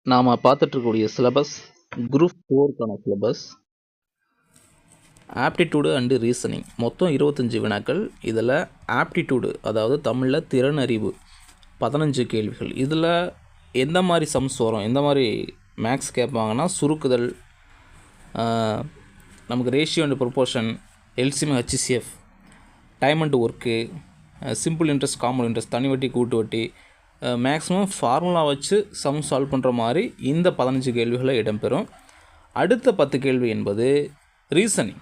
நாம் பார்த்துட்ருக்கக்கூடிய syllabus group 4க்கான சிலபஸ் ஆப்டிடியூடு அண்டு ரீசனிங். மொத்தம் 25 வினாக்கள். இதில் ஆப்டிடியூடு அதாவது தமிழில் திறனறிவு 15 கேள்விகள். இதில் எந்த மாதிரி சம்ஸ் வரும், எந்த மாதிரி மேக்ஸ் கேட்பாங்கன்னா சுருக்குதல், நமக்கு ratio and proportion, LCM HCF, time and work, simple interest, compound interest, தனி வட்டி கூட்டு வட்டி, மேக்ஸிமம் ஃபார்முலா வச்சு சம் சால்வ் பண்ணுற மாதிரி இந்த 15 கேள்விகளை இடம்பெறும். அடுத்த 10 கேள்வி என்பது ரீசனிங்.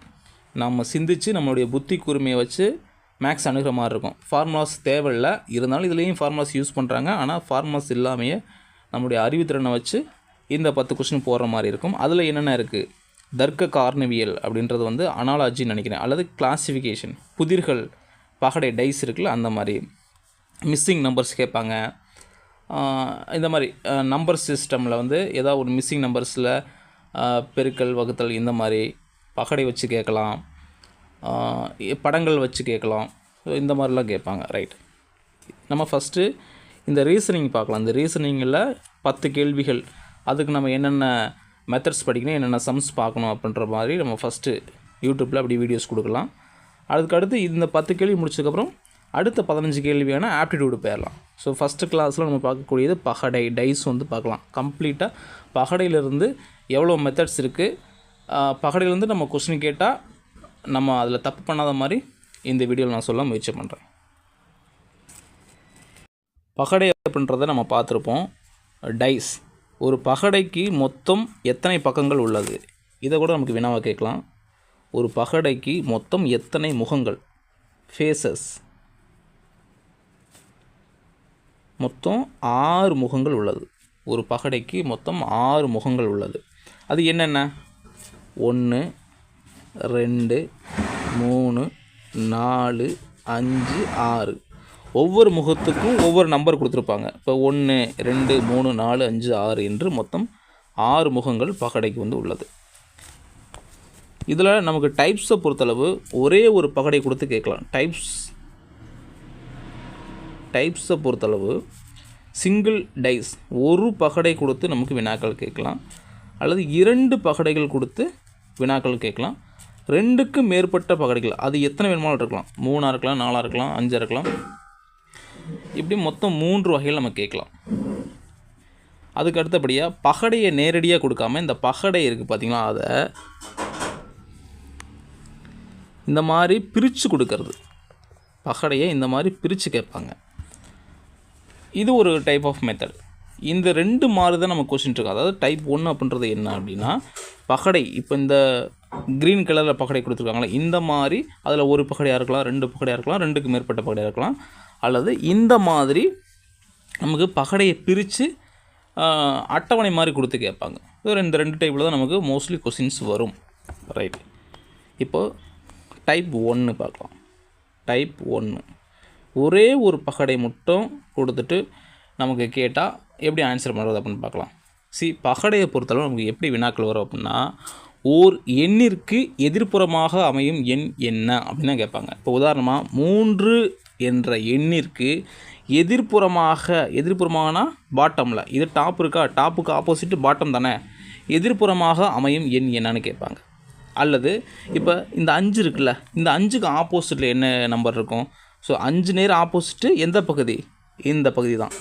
நம்ம சிந்தித்து நம்மளுடைய புத்தி கூர்மையை வச்சு மேக்ஸ் அணுகிற மாதிரி இருக்கும். ஃபார்முலாஸ் தேவையில்லை, இருந்தாலும் இதுலேயும் ஃபார்முலாஸ் யூஸ் பண்ணுறாங்க. ஆனால் ஃபார்முலாஸ் இல்லாமையே நம்மளுடைய அறிவுத்திறனை வச்சு இந்த 10 கொஸ்டின் போடுற மாதிரி இருக்கும். அதில் என்னென்ன இருக்குது, தர்க்க காரணவியல் அப்படின்றது வந்து அனாலஜின்னு நினைக்கிறேன், அல்லது கிளாசிஃபிகேஷன், புதிர்கள், பகடை, டைஸ் இருக்குல்ல அந்த மாதிரி, மிஸ்ஸிங் நம்பர்ஸ் கேட்பாங்க. இந்த மாதிரி நம்பர் சிஸ்டமில் வந்து ஏதாவது ஒரு மிஸ்ஸிங் நம்பர்ஸில் பெருக்கல், வகுத்தல், இந்த மாதிரி பகடை வச்சு கேட்கலாம், படங்கள் வச்சு கேட்கலாம். ஸோ இந்த மாதிரிலாம் கேட்பாங்க. ரைட், நம்ம ஃபஸ்ட்டு இந்த ரீசனிங் பார்க்கலாம். இந்த ரீசனிங்கில் 10 கேள்விகள், அதுக்கு நம்ம என்னென்ன மெத்தட்ஸ் படிக்கணும், என்னென்ன சம்ஸ் பார்க்கணும் அப்படின்ற மாதிரி நம்ம ஃபஸ்ட்டு யூடியூப்பில் அப்படி வீடியோஸ் கொடுக்கலாம். அதுக்கடுத்து இந்த 10 கேள்வி முடிச்சதுக்கப்புறம் அடுத்த 15 கேள்வியான ஆப்டிடியூடு போயிடலாம். ஸோ ஃபஸ்ட்டு கிளாஸில் நம்ம பார்க்கக்கூடியது பகடை, டைஸ் வந்து பார்க்கலாம். கம்ப்ளீட்டாக பகடையிலேருந்து எவ்வளோ மெத்தட்ஸ் இருக்குது, பகடையிலேருந்து நம்ம கொஸ்டின் கேட்டால் நம்ம அதில் தப்பு பண்ணாத மாதிரி இந்த வீடியோவில் நான் சொல்ல முயற்சி பண்ணுறேன். பகடை அப்படின்றத நம்ம பார்த்துருப்போம். டைஸ், ஒரு பகடைக்கு மொத்தம் எத்தனை பக்கங்கள் உள்ளது, இதை கூட நமக்கு வினாவாக கேட்கலாம். ஒரு பகடைக்கு மொத்தம் எத்தனை முகங்கள், ஃபேஸஸ், மொத்தம் 6 முகங்கள் உள்ளது. ஒரு பகடைக்கு மொத்தம் 6 முகங்கள் உள்ளது. அது என்னென்ன, 1, 2, 3, 4, 5, 6. ஒவ்வொரு முகத்துக்கும் ஒவ்வொரு நம்பர் கொடுத்துருப்பாங்க. இப்போ 1, 2, 3, 4, 5, 6 என்று மொத்தம் 6 முகங்கள் பகடைக்கு வந்து உள்ளது. இதில் நமக்கு டைப்ஸை பொறுத்தளவு ஒரே ஒரு பகடை கொடுத்து கேட்கலாம். டைப்ஸை பொறுத்தளவு சிங்கிள் டைஸ், ஒரு பகடை கொடுத்து நமக்கு வினாக்கள் கேட்கலாம், அல்லது 2 பகடைகள் கொடுத்து வினாக்கள் கேட்கலாம். 2க்கு மேற்பட்ட பகடைகள், அது எத்தனை வேணுமாலும் இருக்கலாம், 3 இருக்கலாம், 4 இருக்கலாம், 5 இருக்கலாம், இப்படி மொத்தம் 3 வகைகள் நம்ம கேட்கலாம். அதுக்கு அடுத்தபடியாக பகடையை நேரடியாக கொடுக்காம இந்த பகடை இருக்குது பார்த்திங்களா, அதை இந்த மாதிரி பிரித்து கொடுக்கறது, பகடையை இந்த மாதிரி பிரித்து கேட்பாங்க. இது ஒரு டைப் ஆஃப் மெத்தட். இந்த 2 மாதிரி தான் நம்ம கொஸ்டின் இருக்குது. அதாவது டைப் 1 அப்படின்றது என்ன அப்படின்னா, பகடை இப்போ இந்த க்ரீன் கலரில் பகடை கொடுத்துருக்காங்களே இந்த மாதிரி, அதில் ஒரு பகடையாக இருக்கலாம், 2 பகடையாக இருக்கலாம், 2க்கு மேற்பட்ட பகடையாக இருக்கலாம், அல்லது இந்த மாதிரி நமக்கு பகடையை பிரித்து அட்டவணை மாதிரி கொடுத்து கேட்பாங்க. இந்த 2 டைப்பில் தான் நமக்கு மோஸ்ட்லி கொஸ்டின்ஸ் வரும். ரைட், இப்போது டைப் 1 பார்க்கலாம். டைப் 1 ஒரே ஒரு பகடை மட்டும் கொடுத்துட்டு நமக்கு கேட்டால் எப்படி ஆன்சர் பண்ணுறது அப்படின்னு பார்க்கலாம். பகடையை பொறுத்தளவு நமக்கு எப்படி வினாக்கள் வரும் அப்படின்னா, ஓர் எண்ணிற்கு எதிர்ப்புறமாக அமையும் எண் என்ன அப்படின்னு தான் கேட்பாங்க. இப்போ உதாரணமாக 3 என்ற எண்ணிற்கு எதிர்ப்புறமாகனா பாட்டமில், இது டாப் இருக்கா, டாப்புக்கு ஆப்போசிட்டு பாட்டம் தானே, எதிர்ப்புறமாக அமையும் எண் என்னன்னு கேட்பாங்க. அல்லது இப்போ இந்த 5 இருக்குல்ல, இந்த 5க்கு ஆப்போசிட்டில் என்ன நம்பர் இருக்கும். ஸோ 5 நேர் ஆப்போசிட்டு எந்த பகுதி, இந்த பகுதி தான்.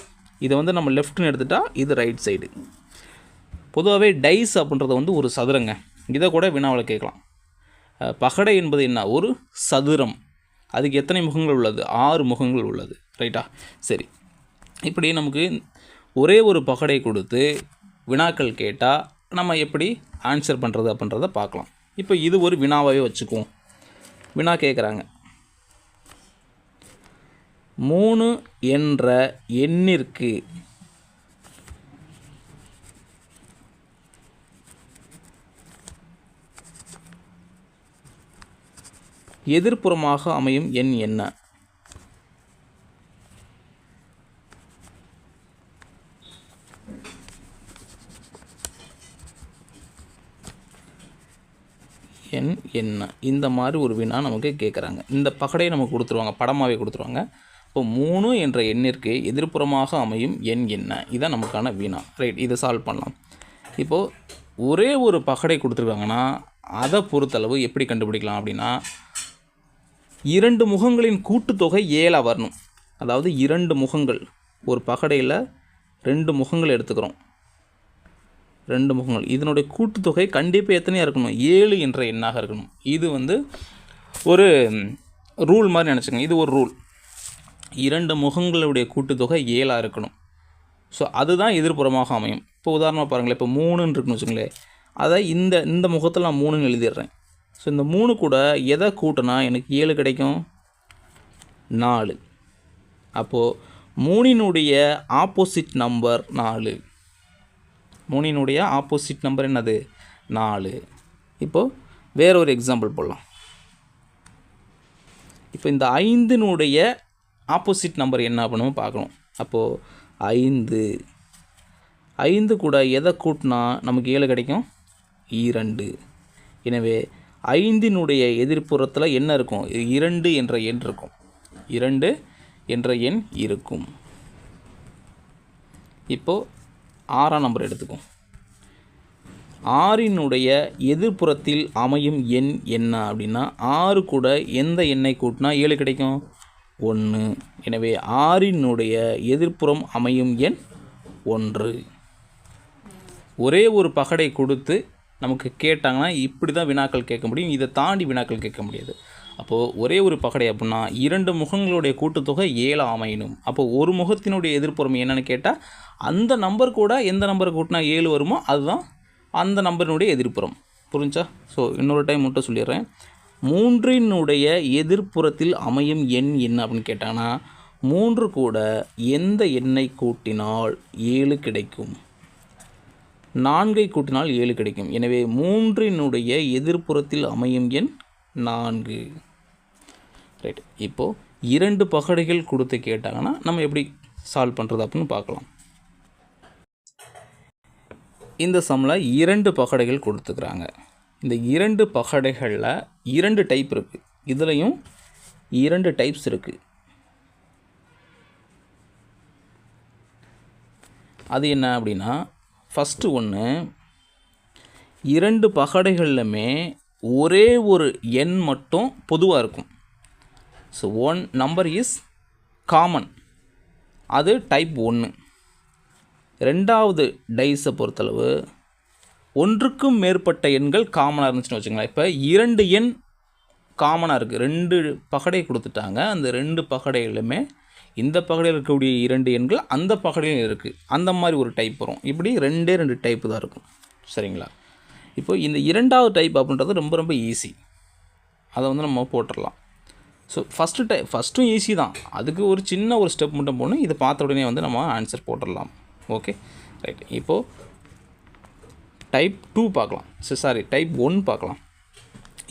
இதை வந்து நம்ம லெஃப்ட்னு எடுத்துட்டால் இது ரைட் சைடு. பொதுவாகவே டைஸ் அப்படின்றத வந்து ஒரு சதுரங்க, இதை கூட வினாவில் கேட்கலாம். பகடை என்பது என்ன, ஒரு சதுரம். அதுக்கு எத்தனை முகங்கள் உள்ளது, 6 முகங்கள் உள்ளது. ரைட்டா, சரி. இப்படி நமக்கு ஒரே ஒரு பகடை கொடுத்து வினாக்கள் கேட்டால் நம்ம எப்படி ஆன்சர் பண்ணுறது அப்படின்றத பார்க்கலாம். இப்போ இது ஒரு வினாவாகவே வச்சுக்குவோம். வினா கேட்குறாங்க, 3 என்ற எண்ணிற்கு எதிர்ப்புறமாக அமையும் எண் என்ன. எண் என்ன, இந்த மாதிரி ஒரு வினா நமக்கு கேட்குறாங்க. இந்த பகடையை நமக்கு கொடுத்துருவாங்க, படமாகவே கொடுத்துருவாங்க. இப்போ 3 என்ற எண்ணிற்கு எதிர்ப்புறமாக அமையும் எண் என்ன? இதான் நமக்கான வினா. ரைட், இதை சால்வ் பண்ணலாம். இப்போது ஒரே ஒரு பகடை கொடுத்துருக்காங்கன்னா அதை பொறுத்தளவு எப்படி கண்டுபிடிக்கலாம் அப்படின்னா, 2 முகங்களின் கூட்டுத்தொகை 7 வரணும். அதாவது 2 முகங்கள், ஒரு பகடையில் 2 முகங்கள் எடுத்துக்கிறோம். 2 முகங்கள், இதனுடைய கூட்டுத்தொகை கண்டிப்பாக எத்தனையாக இருக்கணும்? 7 என்ற எண்ணாக இருக்கணும். இது ஒரு ரூல் மாதிரி நினச்சிக்கோங்க. இது ஒரு ரூல். 2 முகங்களுடைய கூட்டுத்தொகை 7 இருக்கணும். ஸோ அதுதான் எதிர்ப்புறமாக அமையும். இப்போ உதாரணமாக பாருங்களேன், இப்போ 3ன்னு இருக்குன்னு வச்சுங்களேன். அதை இந்த முகத்தில் நான் 3ன்னு எழுதிடுறேன். ஸோ இந்த 3 கூட எதை கூட்டினா எனக்கு 7 கிடைக்கும்? 4. அப்போது 3னுடைய ஆப்போசிட் நம்பர் 4. 3னுடைய ஆப்போசிட் நம்பர் என்னது? 4. இப்போது வேற ஒரு எக்ஸாம்பிள் போடலாம். இப்போ இந்த 5னுடைய ஆப்போசிட் நம்பர் என்ன அப்படின்னு பார்க்கணும். அப்போது 5 கூட எதை கூட்டினா நமக்கு 7 கிடைக்கும்? 2. எனவே 5னுடைய எதிர்ப்புறத்தில் என்ன இருக்கும்? 2 என்ற எண் இருக்கும். 2 என்ற எண் இருக்கும். இப்போது 6ஆம் நம்பர் எடுத்துக்கும். 6னுடைய எதிர்ப்புறத்தில் அமையும் எண் என்ன அப்படின்னா, 6 கூட எந்த எண்ணை கூட்டினா 7 கிடைக்கும்? 1. எனவே 6னுடைய எதிர்ப்புறம் அமையும் எண் 1. ஒரே ஒரு பகடை கொடுத்து நமக்கு கேட்டாங்கன்னா இப்படி தான் வினாக்கள் கேட்க முடியும். இதை தாண்டி வினாக்கள் கேட்க முடியாது. அப்போது ஒரே ஒரு பகடை அப்படின்னா 2 முகங்களுடைய கூட்டுத்தொகை 7 அமையணும். அப்போது ஒரு முகத்தினுடைய எதிர்ப்புறம் என்னென்னு கேட்டால், அந்த நம்பர் கூட எந்த நம்பரை கூட்டினா 7 வருமோ அதுதான் அந்த நம்பரினுடைய எதிர்ப்புறம். புரிஞ்சா? ஸோ இன்னொரு டைம் மட்டும் சொல்லிடுறேன். 3னுடைய எதிர்ப்புறத்தில் அமையும் எண் என்ன அப்படின்னு கேட்டாங்கன்னா, 3 கூட எந்த எண்ணை கூட்டினால் 7 கிடைக்கும்? 4ஐ கூட்டினால் 7 கிடைக்கும். எனவே 3னுடைய எதிர்ப்புறத்தில் அமையும் எண் 4. ரைட். இப்போது 2 பகடைகள் கொடுத்து கேட்டாங்கன்னா நம்ம எப்படி சால்வ் பண்ணுறது அப்படின்னு பார்க்கலாம். இந்த சம்மில் 2 பகடைகள் கொடுத்துக்கிறாங்க. இந்த 2 பகடைகளில் 2 டைப் இருக்குது. இதுலேயும் 2 டைப்ஸ் இருக்குது. அது என்ன அப்படின்னா, ஃபஸ்ட்டு ஒன்று, 2 பகடைகள்லையுமே ஒரே ஒரு எண் மட்டும் பொதுவாக இருக்கும். So one number is common. அது டைப் 1. ரெண்டாவது டைஸை பொறுத்தளவு ஒன்றுக்கும் மேற்பட்ட எண்கள் காமனாக இருந்துச்சுன்னு வச்சுங்களேன். இப்போ 2 எண் காமனாக இருக்குது. 2 பகடை கொடுத்துட்டாங்க. அந்த 2 பகடைகளுமே இந்த பகடையில் இருக்கக்கூடிய 2 எண்கள் அந்த பகடையிலும் இருக்குது. அந்த மாதிரி ஒரு டைப் வரும். இப்படி 2 டைப்பு தான் இருக்கும். சரிங்களா? இப்போ இந்த 2வது டைப் அப்படின்றது ரொம்ப ரொம்ப ஈஸி. அதை நம்ம போட்டுடலாம். ஸோ ஃபஸ்ட்டும் ஈஸி தான். அதுக்கு ஒரு சின்ன ஒரு ஸ்டெப் மட்டும் போகணும். இதை பார்த்த உடனே நம்ம ஆன்சர் போட்டுடலாம். Okay, right. இப்போது டைப் 2 பார்க்கலாம். டைப் 1 பார்க்கலாம்.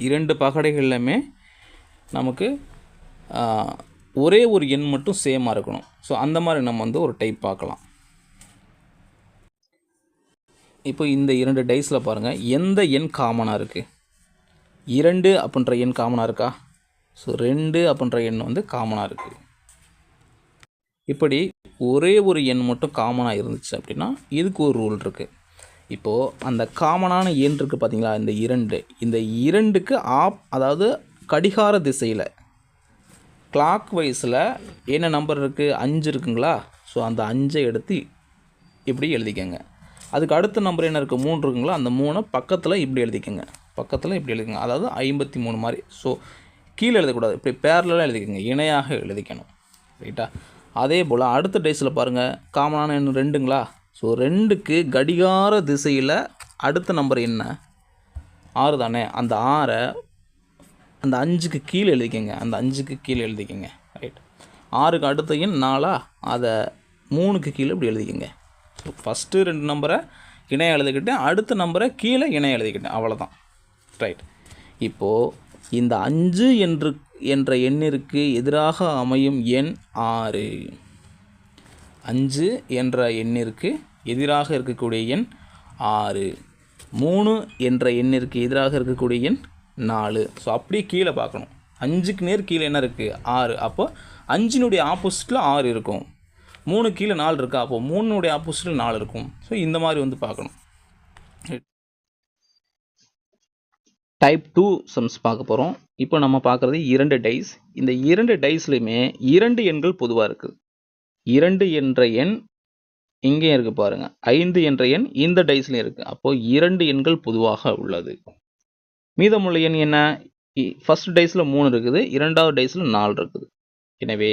2 பகடைகள்லையுமே நமக்கு ஒரே ஒரு எண் மட்டும் சேமாக இருக்கணும். ஸோ அந்த மாதிரி நம்ம ஒரு டைப் பார்க்கலாம். இப்போ இந்த 2 டைஸில் பாருங்கள், எந்த எண் காமனாக இருக்குது? 2 அப்படின்ற எண் காமனாக இருக்கா? ஸோ 2 அப்படின்ற எண் காமனாக இருக்குது. இப்படி ஒரே ஒரு எண் மட்டும் காமனாக இருந்துச்சு அப்படின்னா இதுக்கு ஒரு ரூல் இருக்குது. இப்போது அந்த காமனான எண் இருக்குது பார்த்தீங்களா, இந்த 2. இந்த 2க்கு அதாவது கடிகார திசையில் கிளாக் வைஸில் என்ன நம்பர் இருக்குது? 5 இருக்குங்களா? ஸோ அந்த 5ஐ எடுத்து இப்படி எழுதிக்கங்க. அதுக்கு அடுத்த நம்பர் என்ன இருக்குது? 3 இருக்குங்களா? அந்த 3 பக்கத்தில் இப்படி எழுதிக்கங்க. அதாவது 53 மாதிரி. ஸோ கீழே எழுதக்கூடாது, இப்படி பேரலாக எழுதிக்கங்க, இணையாக எழுதிக்கணும். ரைட்டா? அதே போல் அடுத்த டைஸில் பாருங்கள், காமனான எண் 2ங்களா? ஸோ 2க்கு கடிகார திசையில் அடுத்த நம்பர் என்ன? 6 தானே? அந்த 6ஐ அந்த 5க்கு கீழே எழுதிக்கங்க. ரைட். 6க்கு அடுத்த எண் 4, அதை 3க்கு கீழே இப்படி எழுதிக்கங்க. ஸோ ஃபஸ்ட்டு 2 நம்பரை இணையாக எழுதிக்கிட்டேன், அடுத்த நம்பரை கீழே இணையாக எழுதிக்கிட்டேன், அவ்வளோதான். ரைட். இப்போது இந்த 5 என்ற எண்ணிற்கு எதிராக அமையும் எண் 6. 5 என்ற எண்ணிற்கு எதிராக இருக்கக்கூடிய எண் 6. 3 என்ற எண்ணிற்கு எதிராக இருக்கக்கூடிய எண் 4. ஸோ அப்படியே கீழே பார்க்கணும். 5க்கு நேர் கீழே என்ன இருக்குது? 6. அப்போ 5னுடைய ஆப்போசிட்டில் 6 இருக்கும். 3 கீழே 4 இருக்கா, அப்போது 3னுடைய ஆப்போசிட்டில் 4 இருக்கும். ஸோ இந்த மாதிரி வந்து பார்க்கணும். டைப் 2 சம்ஸ் பார்க்க போகிறோம். இப்போ நம்ம பார்க்குறது 2 டைஸ். இந்த 2 டைஸ்லையுமே 2 எண்கள் பொதுவாக இருக்குது. 2 என்ற எண் இங்கேயும் இருக்குது பாருங்கள். 5 என்ற எண் இந்த டைஸ்லையும் இருக்குது. அப்போது 2 எண்கள் பொதுவாக உள்ளது. மீதமுள்ள எண் என்ன? ஃபர்ஸ்ட் டைஸில் 3 இருக்குது, இரண்டாவது டைஸில் 4 இருக்குது. எனவே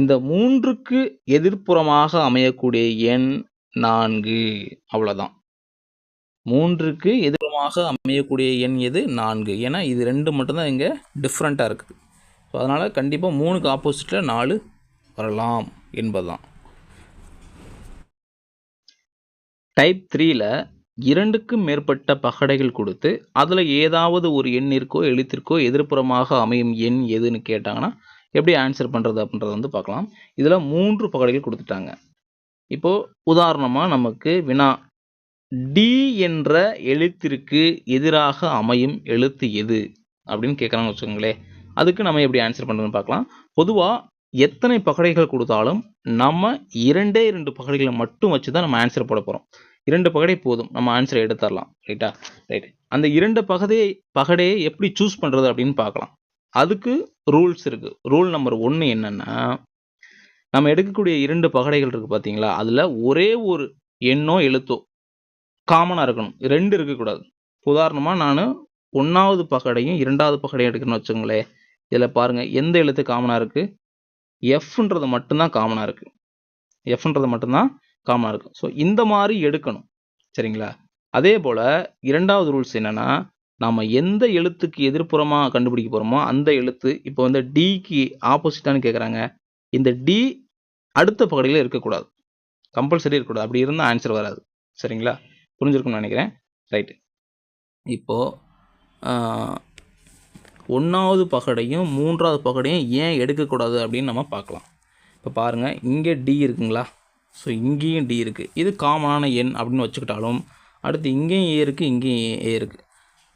இந்த 3க்கு எதிர்ப்புறமாக அமையக்கூடிய எண் 4. அவ்வளோதான். 3க்கு எதிர்ப்புறமாக அமையக்கூடிய எண் எது? 4. ஏன்னா இது 2 மட்டும்தான் இங்கே டிஃப்ரெண்ட்டாக இருக்குது. ஸோ அதனால் கண்டிப்பாக 3க்கு ஆப்போசிட்டில் 4 வரலாம் என்பதுதான். டைப் 3ல் 2க்கும் மேற்பட்ட பகடைகள் கொடுத்து அதில் ஏதாவது ஒரு எண்ணிற்கோ எழுத்திற்கோ எதிர்ப்புறமாக அமையும் எண் எதுன்னு கேட்டாங்கன்னா எப்படி ஆன்சர் பண்ணுறது அப்படின்றத வந்து பார்க்கலாம். இதில் 3 பகடைகள் கொடுத்துட்டாங்க. இப்போது உதாரணமாக நமக்கு வினா, டி என்ற எழுத்திற்கு எதிராக அமையும் எழுத்து எது அப்படின்னு கேட்குறாங்கன்னு வச்சுக்கோங்களேன். அதுக்கு நம்ம எப்படி ஆன்சர் பண்ணுறதுன்னு பார்க்கலாம். பொதுவாக எத்தனை பகடைகள் கொடுத்தாலும் நம்ம 2 பகடைகளை மட்டும் வச்சு தான் நம்ம ஆன்சர் போட போகிறோம். 2 பகடை போதும், நம்ம ஆன்சரை எடுத்துடலாம். ரைட்டா? ரைட். அந்த 2 பகடையை எப்படி சூஸ் பண்ணுறது அப்படின்னு பார்க்கலாம். அதுக்கு ரூல்ஸ் இருக்குது. ரூல் நம்பர் 1 என்னென்னா, நம்ம எடுக்கக்கூடிய 2 பகடைகள் இருக்குது பார்த்தீங்களா, அதில் ஒரே ஒரு எண்ணோ எழுத்தோ காமனாக இருக்கணும். 2 இருக்கக்கூடாது. உதாரணமாக நான் 1வது பகடையும் 2வது பகடையும் எடுக்கணும்னு வச்சுங்களேன். இதில் பாருங்கள், எந்த எழுத்து காமனாக இருக்குது? எஃப்ன்றது மட்டும்தான் காமனாக இருக்குது. எஃப்ன்றது மட்டும்தான் காமனாக இருக்குது. ஸோ இந்த மாதிரி எடுக்கணும். சரிங்களா? அதே போல் 2வது ரூல்ஸ் என்னென்னா, நாம் எந்த எழுத்துக்கு எதிர்ப்புறமாக கண்டுபிடிக்க போகிறோமோ அந்த எழுத்து, இப்போ வந்து டிக்கு ஆப்போசிட்டானு கேட்குறாங்க, இந்த டி அடுத்த பகுதியில் இருக்கக்கூடாது. கம்பல்சரி இருக்கக்கூடாது. அப்படி இருந்தால் ஆன்சர் வராது. சரிங்களா? புரிஞ்சிருக்கும்னு நினைக்கிறேன். ரைட்டு. இப்போது 1வது பகடையும் 3வது பகடையும் ஏன் எடுக்கக்கூடாது அப்படின்னு நம்ம பார்க்கலாம். இப்போ பாருங்கள், இங்கே டி இருக்குங்களா? ஸோ இங்கேயும் டி இருக்குது. இது காமனான எண் அப்படின்னு வச்சுக்கிட்டாலும், அடுத்து இங்கேயும் ஏ இருக்குது, இங்கேயும் ஏ இருக்குது.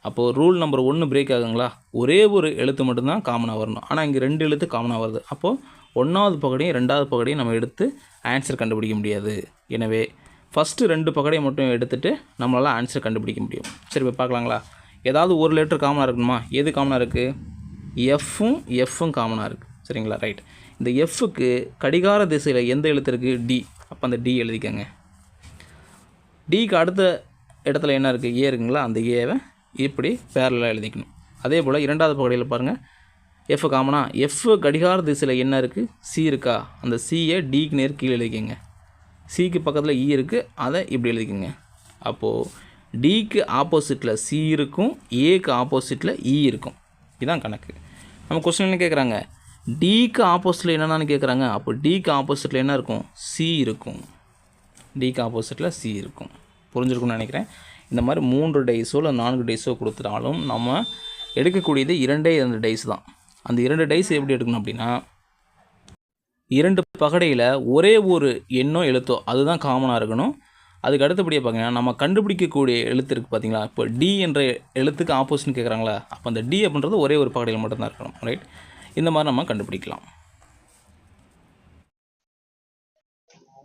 அப்போது ரூல் நம்பர் 1 பிரேக் ஆகுங்களா? ஒரே ஒரு எழுத்து மட்டும்தான் காமனாக வரணும். ஆனால் இங்கே 2 எழுத்து காமனாக வருது. அப்போது 1வது பகடையும் 2வது பகடையும் நம்ம எடுத்து ஆன்சர் கண்டுபிடிக்க முடியாது. எனவே ஃபஸ்ட்டு 2 பகடையை மட்டும் எடுத்துகிட்டு நம்மளால் ஆன்சர் கண்டுபிடிக்க முடியும். சரி, இப்போ பார்க்கலாங்களா? ஏதாவது ஒரு லெட்டர் காமனாக இருக்கணுமா? எது காமனாக இருக்குது? எஃப்பும் காமனாக இருக்குது. சரிங்களா? ரைட். இந்த எஃப்க்கு கடிகார திசையில் எந்த எழுத்து இருக்குது? டி. அப்போ அந்த டி எழுதிக்கங்க. டிக்கு அடுத்த இடத்துல என்ன இருக்குது? ஏ இருக்குங்களா? அந்த ஏவை இப்படி பேரலாக எழுதிக்கணும். அதே போல் 2வது பகுதியில் பாருங்கள், எஃப் காமனா? எஃப் கடிகார திசையில் என்ன இருக்குது? சி இருக்கா? அந்த சியை டிக்கு நேர் கீழே எழுதிக்கங்க. சிக்கு பக்கத்தில் இ இருக்குது, அதை இப்படி எழுதிக்கங்க. அப்போது டிக்கு ஆப்போசிட்டில் சி இருக்கும், ஏக்கு ஆப்போசிட்டில் இ இருக்கும். இதுதான் கணக்கு. நம்ம கொஸ்டின் என்ன கேட்குறாங்க? டிக்கு ஆப்போசிட்டில் என்னென்னு கேட்குறாங்க. அப்போ டிக்கு ஆப்போசிட்டில் என்ன இருக்கும்? சி இருக்கும். டிக்கு ஆப்போசிட்டில் சி இருக்கும். புரிஞ்சிருக்கும்னு நினைக்கிறேன். இந்த மாதிரி 3 டைஸோ இல்லை 4 டைஸோ கொடுத்துட்டாலும் நம்ம எடுக்கக்கூடியது 2 டைஸ் தான். அந்த 2 டைஸ் எப்படி எடுக்கணும் அப்படின்னா, 2 பகடையில் ஒரே ஒரு எண்ணோ எழுத்தோ அதுதான் காமனாக இருக்கணும். அதுக்கு அடுத்தபடியாக பார்த்தீங்கன்னா, நம்ம கண்டுபிடிக்கக்கூடிய எழுத்து இருக்குது பார்த்தீங்களா? இப்போ டி என்ற எழுத்துக்கு ஆப்போசிட்னு கேட்குறாங்களா? அப்போ அந்த டி அப்படின்றது ஒரே ஒரு பகடையில் மட்டும்தான் இருக்கணும். ரைட்? இந்த மாதிரி நம்ம கண்டுபிடிக்கலாம்.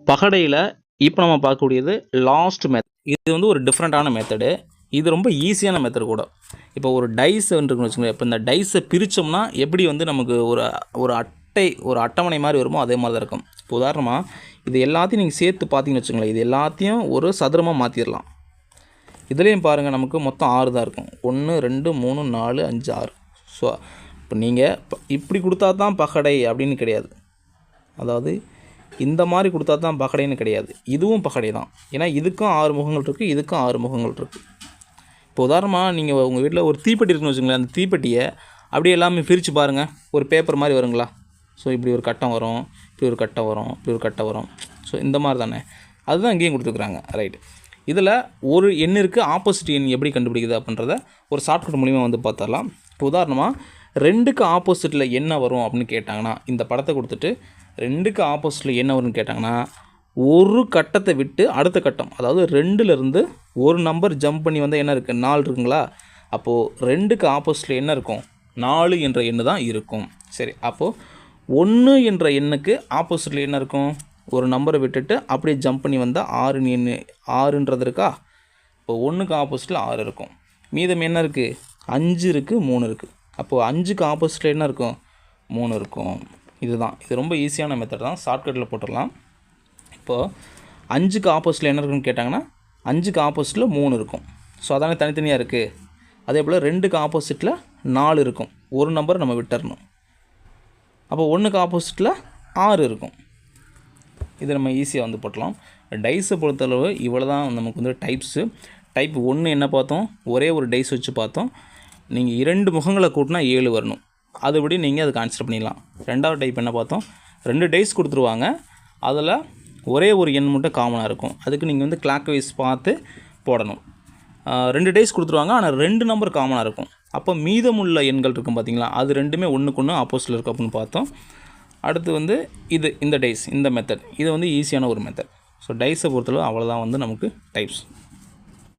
பகடையில் இப்போ நம்ம பார்க்கக்கூடியது லாஸ்ட் மெத்தட். இது வந்து ஒரு டிஃப்ரெண்ட்டான மெத்தடு. இது ரொம்ப ஈஸியான மெத்தட் கூட. இப்போ ஒரு டைஸ் இருக்குன்னு வச்சுக்கோங்க. இப்போ இந்த டைஸை பிரித்தோம்னா எப்படி வந்து நமக்கு ஒரு அட்டவணை மாதிரி வருமோ அதே மாதிரி தான் இருக்கும். இப்போ உதாரணமாக இது எல்லாத்தையும் நீங்கள் சேர்த்து பார்த்தீங்கன்னு வச்சுக்கோங்களேன். இது எல்லாத்தையும் ஒரு சதுரமாக மாற்றிடலாம். இதுலேயும் பாருங்கள், நமக்கு மொத்தம் 6 தான் இருக்கும். 1 2 3 4 5 6. ஸோ இப்போ நீங்கள் இப்படி கொடுத்தா தான் பகடை அப்படின்னு கிடையாது. அதாவது இந்த மாதிரி கொடுத்தா தான் பகடைன்னு கிடையாது. இதுவும் பகடை தான். ஏன்னா இதுக்கும் 6 முகங்கள் இருக்குது, இதுக்கும் 6 முகங்கள் இருக்குது. இப்போ உதாரணமாக நீங்கள் உங்கள் வீட்டில் ஒரு தீப்பெட்டி இருக்குன்னு வச்சுங்களேன். அந்த தீப்பெட்டியை அப்படியே எல்லாமே பிரித்து பாருங்கள். ஒரு பேப்பர் மாதிரி வருங்களா? ஸோ இப்படி ஒரு கட்டம் வரும், இப்படி ஒரு கட்டம் வரும், இப்படி ஒரு கட்டம் வரும். ஸோ இந்த மாதிரி தானே. அதுதான் இங்கேயும் கொடுத்துருக்குறாங்க. ரைட். இதில் ஒரு எண்ணிற்கு ஆப்போசிட் எண் எப்படி கண்டுபிடிக்குது அப்படின்றத ஒரு ஷார்ட்கட் மூலிமா வந்து பார்த்துடலாம். இப்போ உதாரணமாக 2க்கு ஆப்போசிட்டில் என்ன வரும் அப்படின்னு கேட்டாங்கன்னா, இந்த படத்தை கொடுத்துட்டு 2க்கு ஆப்போசிட்டில் என்ன வரும்னு கேட்டாங்கன்னா, ஒரு கட்டத்தை விட்டு அடுத்த கட்டம், அதாவது 2லேருந்து ஒரு நம்பர் ஜம்ப் பண்ணி வந்தால் என்ன இருக்குது? 4 இருக்குங்களா? அப்போது 2க்கு ஆப்போசிட்டில் என்ன இருக்கும்? 4 என்ற எண்ணு தான் இருக்கும். சரி, அப்போது 1 என்ற எண்ணுக்கு ஆப்போசிட்டில் என்ன இருக்கும்? ஒரு நம்பரை விட்டுட்டு அப்படியே ஜம்ப் பண்ணி வந்தால் 6ன்றது இருக்கா? இப்போ 1க்கு ஆப்போசிட்டில் 6 இருக்கும். மீதம் என்ன இருக்குது? 5 இருக்குது, 3 இருக்குது. அப்போது 5க்கு ஆப்போசிட்டில் என்ன இருக்கும்? 3 இருக்கும். இதுதான். இது ரொம்ப ஈஸியான மெத்தட் தான், ஷார்ட்கட்டில் போட்டுடலாம். இப்போது 5க்கு ஆப்போசிட்டில் என்ன இருக்குன்னு கேட்டாங்கன்னா 5க்கு ஆப்போசிட்டில் 3 இருக்கும். ஸோ அதானே தனித்தனியாக இருக்குது. அதே போல் 2க்கு ஆப்போசிட்டில் 4 இருக்கும். ஒரு நம்பரை நம்ம விட்டுறணும். அப்போ 1க்கு ஆப்போசிட்டில் 6 இருக்கும். இது நம்ம ஈஸியாக வந்து போட்டலாம். டைஸை பொறுத்தளவு இவ்வளோ தான் நமக்கு வந்து டைப்ஸு. டைப் 1 என்ன பார்த்தோம்? ஒரே ஒரு டைஸ் வச்சு பார்த்தோம். நீங்கள் 2 முகங்களை கூட்டினா 7 வரணும். அதுபடி நீங்கள் அதுக்கு ஆன்சர் பண்ணிடலாம். 2வது டைப் என்ன பார்த்தோம்? 2 டைஸ் கொடுத்துருவாங்க, அதில் ஒரே ஒரு எண் மட்டும் காமனாக இருக்கும். அதுக்கு நீங்கள் வந்து கிளாக் வைஸ் பார்த்து போடணும். 2 டைஸ் கொடுத்துருவாங்க, ஆனால் 2 நம்பர் காமனாக இருக்கும். அப்போ மீதமுள்ள எண்கள் இருக்கும் பார்த்தீங்களா, அது ரெண்டுமே ஒன்றுக்கு ஒன்று ஆப்போசிட்டில் இருக்கும் அப்படின்னு பார்த்தோம். அடுத்து வந்து இந்த டைஸ், இந்த மெத்தட், இது வந்து ஈஸியான ஒரு மெத்தட். ஸோ டைஸை பொறுத்தளவு அவ்வளோதான் வந்து நமக்கு டைப்ஸ்.